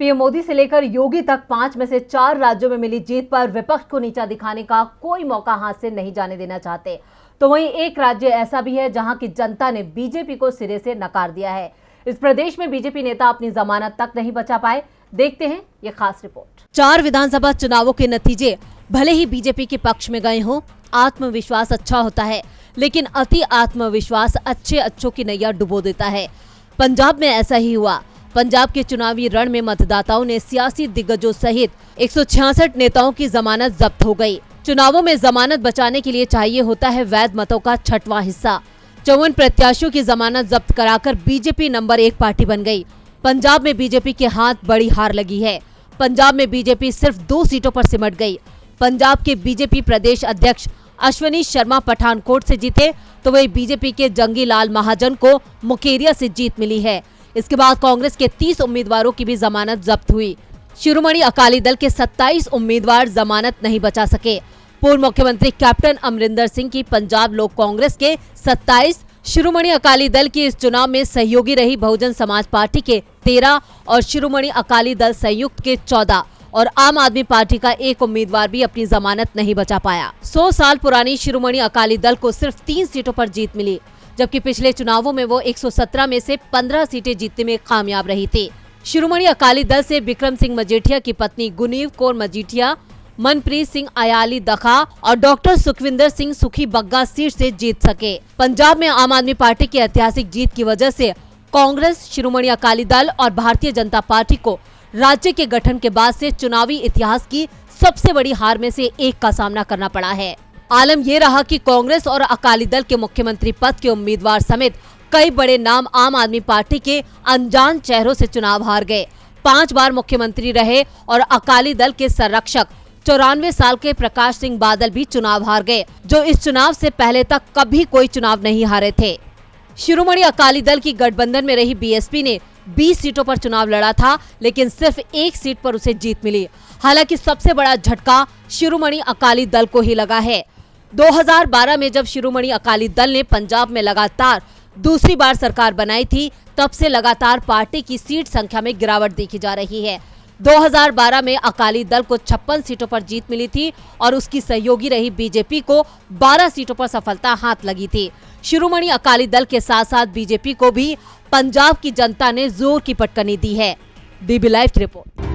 PM Modi से लेकर योगी तक 5 में से 4 राज्यों में मिली जीत पर विपक्ष को नीचा दिखाने का कोई मौका हाथ से नहीं जाने देना चाहते। तो वहीं एक राज्य ऐसा भी है जहां की जनता ने बीजेपी को सिरे से नकार दिया है। इस प्रदेश में बीजेपी नेता अपनी जमानत तक नहीं बचा पाए। देखते हैं ये खास रिपोर्ट। 4 विधानसभा चुनावों के नतीजे भले ही बीजेपी के पक्ष में गए हों, आत्मविश्वास अच्छा होता है, लेकिन अति आत्मविश्वास अच्छों की नैया डुबो देता है। पंजाब में ऐसा ही हुआ। पंजाब के चुनावी रण में मतदाताओं ने सियासी दिग्गजों सहित 166 नेताओं की जमानत जब्त हो गई। चुनावों में जमानत बचाने के लिए चाहिए होता है वैध मतों का 6वां हिस्सा। 54 प्रत्याशियों की जमानत जब्त कराकर बीजेपी नंबर 1 पार्टी बन गई। पंजाब में बीजेपी के हाथ बड़ी हार लगी है। पंजाब में बीजेपी सिर्फ 2 सीटों पर सिमट गई। पंजाब के बीजेपी प्रदेश अध्यक्ष अश्वनी शर्मा पठानकोट से जीते, तो वही बीजेपी के जंगी लाल महाजन को मुकेरिया से जीत मिली है। इसके बाद कांग्रेस के 30 उम्मीदवारों की भी जमानत जब्त हुई। शिरोमणि अकाली दल के 27 उम्मीदवार जमानत नहीं बचा सके। पूर्व मुख्यमंत्री कैप्टन अमरिंदर सिंह की पंजाब लोक कांग्रेस के 27, शिरोमणि अकाली दल की इस चुनाव में सहयोगी रही बहुजन समाज पार्टी के 13 और शिरोमणि अकाली दल संयुक्त के 14 और आम आदमी पार्टी का 1 उम्मीदवार भी अपनी जमानत नहीं बचा पाया। 100 साल पुरानी शिरोमणि अकाली दल को सिर्फ 3 सीटों पर जीत मिली, जबकि पिछले चुनावों में वो 117 में से 15 सीटें जीतने में कामयाब रही थी। शिरोमणि अकाली दल से बिक्रम सिंह मजीठिया की पत्नी गुनीव कौर मजीठिया, मनप्रीत सिंह अयाली दखा और डॉक्टर सुखविंदर सिंह सुखी बग्गा सीट से जीत सके। पंजाब में आम आदमी पार्टी की ऐतिहासिक जीत की वजह से कांग्रेस, शिरोमणि अकाली दल और भारतीय जनता पार्टी को राज्य के गठन के बाद से चुनावी इतिहास की सबसे बड़ी हार में से एक का सामना करना पड़ा है। आलम ये रहा कि कांग्रेस और अकाली दल के मुख्यमंत्री पद के उम्मीदवार समेत कई बड़े नाम आम आदमी पार्टी के अनजान चेहरों से चुनाव हार गए। 5 बार मुख्यमंत्री रहे और अकाली दल के संरक्षक 94 साल के प्रकाश सिंह बादल भी चुनाव हार गए, जो इस चुनाव से पहले तक कभी कोई चुनाव नहीं हारे थे। शिरोमणि अकाली दल की गठबंधन में रही बीएसपी ने 20 सीटों पर चुनाव लड़ा था, लेकिन सिर्फ 1 सीट पर उसे जीत मिली। हालांकि सबसे बड़ा झटका शिरोमणि अकाली दल को ही लगा है। 2012 में जब शिरोमणि अकाली दल ने पंजाब में लगातार दूसरी बार सरकार बनाई थी, तब से लगातार पार्टी की सीट संख्या में गिरावट देखी जा रही है। 2012 में अकाली दल को 56 सीटों पर जीत मिली थी और उसकी सहयोगी रही बीजेपी को 12 सीटों पर सफलता हाथ लगी थी। शिरोमणि अकाली दल के साथ साथ बीजेपी को भी पंजाब की जनता ने जोर की पटकनी दी है। डीबी लाइव की रिपोर्ट।